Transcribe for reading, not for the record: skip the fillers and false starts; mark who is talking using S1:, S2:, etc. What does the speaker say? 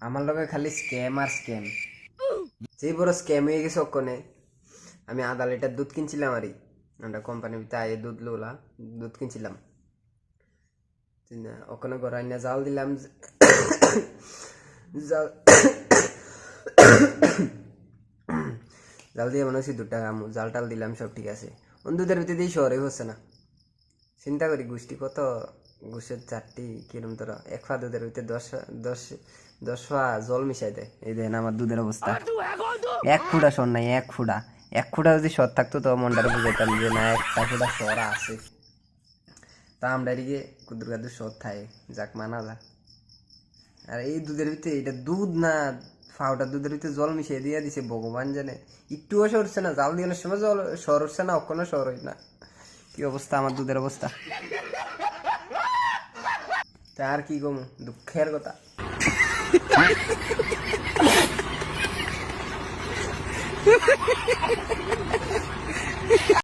S1: আমার লগে খালি স্ক্যাম আর স্ক্যাম, যে বড় স্ক্যাম হয়ে গেছে ওখানে। আমি আধা লিটার দুধ কিনছিলাম আরই, আমরা কোম্পানির ভিতরে আয়ে দুধ লোলা দুধ কিনছিলাম ওখানে গড়াই না জাল দিলাম। জাল জাল দিয়ে মনে হচ্ছে 2 টাকা জাল টাল দিলাম, সব ঠিক আছে। দুধের ভিতরে দিয়ে শহরে হচ্ছে না। চিন্তা করি গোষ্ঠী কত, গোষ্ঠীর 4টি কিরম তোরা 1 ফা দুধের ভিতরে 10 ফা জল মিশাই দেয়। এই দেখেন আমার দুধের অবস্থা, 1 ফুটা সর নাই, 1 ফুটা। 1 ফুটা যদি সর থাকতো তো মনটারে বুঝাইতাম যে না 1 ফুটা সর আছে। তা আমরা এদিকে কুদুর কাদুর সর থাকে, যাক মানা যা। আর এই দুধের ভিতরে, এটা দুধ না ফাউটা দুধের ভিতরে জল মিশিয়ে দিয়ে দিছে, ভগবান জানে। একটুও সরছে না, জাল দিয়ে সময় জল সর উঠছে না, অক্ষণ সর হয় না। কি অবস্থা আমার দুধের অবস্থা, তা আর কি কম, দুঃখের কথা।